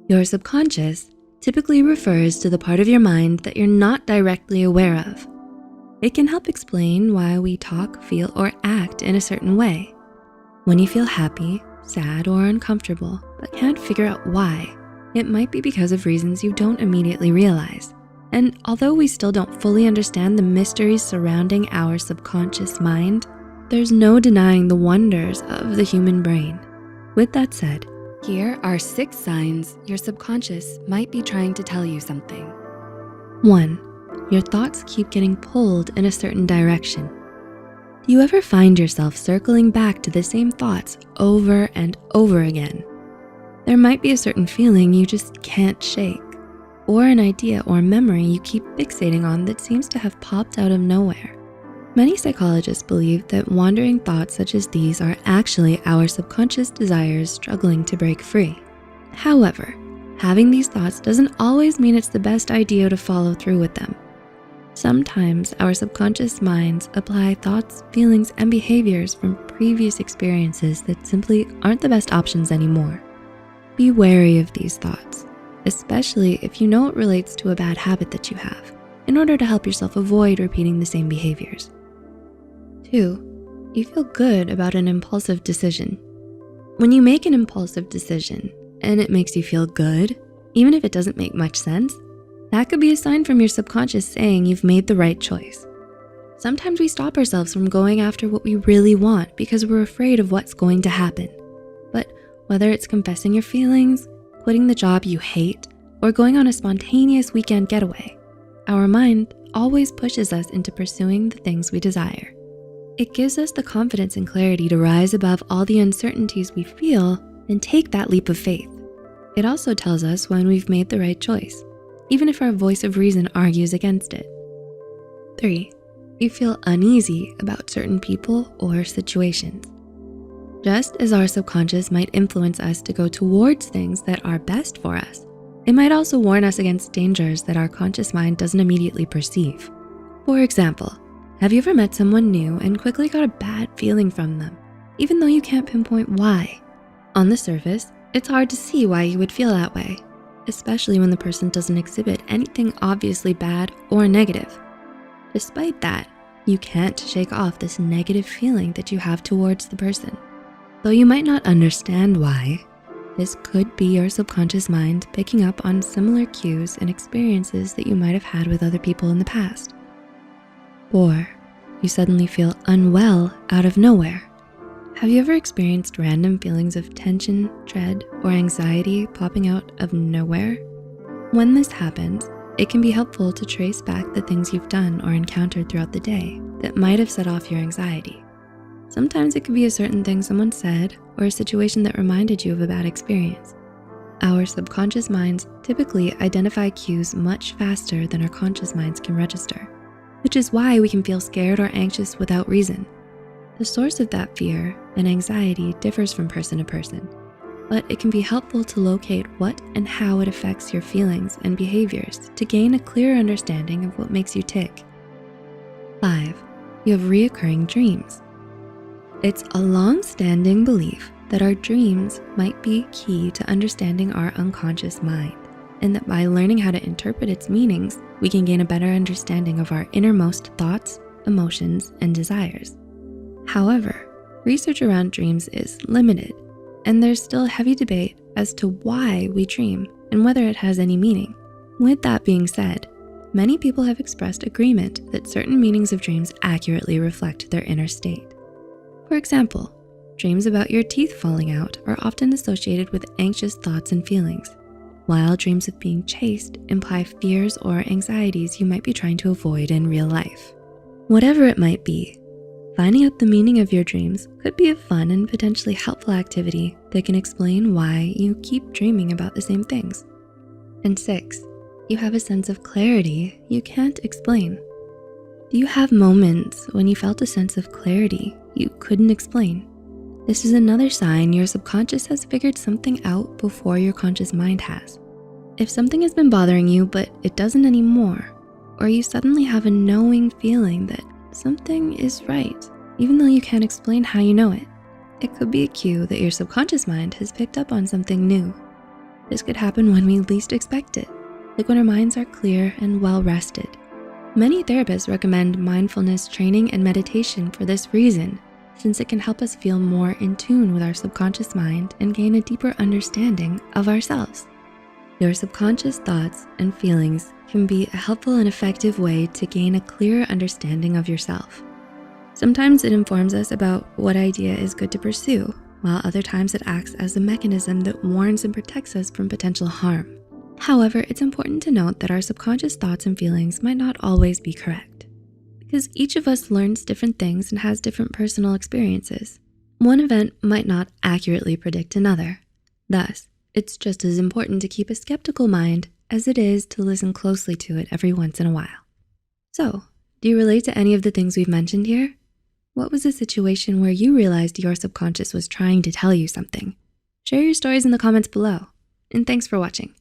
Your subconscious typically refers to the part of your mind that you're not directly aware of. It can help explain why we talk, feel, or act in a certain way. When you feel happy, sad, or uncomfortable, but can't figure out why, it might be because of reasons you don't immediately realize. And although we still don't fully understand the mysteries surrounding our subconscious mind, there's no denying the wonders of the human brain. With that said, here are 6 signs your subconscious might be trying to tell you something. 1. Your thoughts keep getting pulled in a certain direction. Do you ever find yourself circling back to the same thoughts over and over again? There might be a certain feeling you just can't shake, or an idea or memory you keep fixating on that seems to have popped out of nowhere. Many psychologists believe that wandering thoughts such as these are actually our subconscious desires struggling to break free. However, having these thoughts doesn't always mean it's the best idea to follow through with them. Sometimes our subconscious minds apply thoughts, feelings, and behaviors from previous experiences that simply aren't the best options anymore. Be wary of these thoughts, especially if you know it relates to a bad habit that you have, in order to help yourself avoid repeating the same behaviors. 2. You feel good about an impulsive decision. When you make an impulsive decision and it makes you feel good, even if it doesn't make much sense, that could be a sign from your subconscious saying you've made the right choice. Sometimes we stop ourselves from going after what we really want because we're afraid of what's going to happen. But whether it's confessing your feelings, quitting the job you hate, or going on a spontaneous weekend getaway, our mind always pushes us into pursuing the things we desire. It gives us the confidence and clarity to rise above all the uncertainties we feel and take that leap of faith. It also tells us when we've made the right choice, even if our voice of reason argues against it. 3. You feel uneasy about certain people or situations. Just as our subconscious might influence us to go towards things that are best for us, it might also warn us against dangers that our conscious mind doesn't immediately perceive. For example, have you ever met someone new and quickly got a bad feeling from them, even though you can't pinpoint why? On the surface, it's hard to see why you would feel that way, especially when the person doesn't exhibit anything obviously bad or negative. Despite that, you can't shake off this negative feeling that you have towards the person. Though you might not understand why, this could be your subconscious mind picking up on similar cues and experiences that you might have had with other people in the past. 4. You suddenly feel unwell out of nowhere. Have you ever experienced random feelings of tension, dread, or anxiety popping out of nowhere? When this happens, it can be helpful to trace back the things you've done or encountered throughout the day that might have set off your anxiety. Sometimes it could be a certain thing someone said or a situation that reminded you of a bad experience. Our subconscious minds typically identify cues much faster than our conscious minds can register, which is why we can feel scared or anxious without reason. The source of that fear and anxiety differs from person to person, but it can be helpful to locate what and how it affects your feelings and behaviors to gain a clearer understanding of what makes you tick. 5. You have reoccurring dreams. It's a long-standing belief that our dreams might be key to understanding our unconscious mind, and that by learning how to interpret its meanings, we can gain a better understanding of our innermost thoughts, emotions, and desires. However, research around dreams is limited, and there's still heavy debate as to why we dream and whether it has any meaning. With that being said, many people have expressed agreement that certain meanings of dreams accurately reflect their inner state. For example, dreams about your teeth falling out are often associated with anxious thoughts and feelings, while dreams of being chased imply fears or anxieties you might be trying to avoid in real life. Whatever it might be, finding out the meaning of your dreams could be a fun and potentially helpful activity that can explain why you keep dreaming about the same things. And 6, you have a sense of clarity you can't explain. Do you have moments when you felt a sense of clarity you couldn't explain? This is another sign your subconscious has figured something out before your conscious mind has. If something has been bothering you but it doesn't anymore, or you suddenly have a knowing feeling that something is right, even though you can't explain how you know it, it could be a cue that your subconscious mind has picked up on something new. This could happen when we least expect it, like when our minds are clear and well-rested. Many therapists recommend mindfulness training and meditation for this reason, since it can help us feel more in tune with our subconscious mind and gain a deeper understanding of ourselves. Your subconscious thoughts and feelings can be a helpful and effective way to gain a clearer understanding of yourself. Sometimes it informs us about what idea is good to pursue, while other times it acts as a mechanism that warns and protects us from potential harm. However, it's important to note that our subconscious thoughts and feelings might not always be correct, because each of us learns different things and has different personal experiences. One event might not accurately predict another. Thus, it's just as important to keep a skeptical mind as it is to listen closely to it every once in a while. So, do you relate to any of the things we've mentioned here? What was a situation where you realized your subconscious was trying to tell you something? Share your stories in the comments below, and thanks for watching.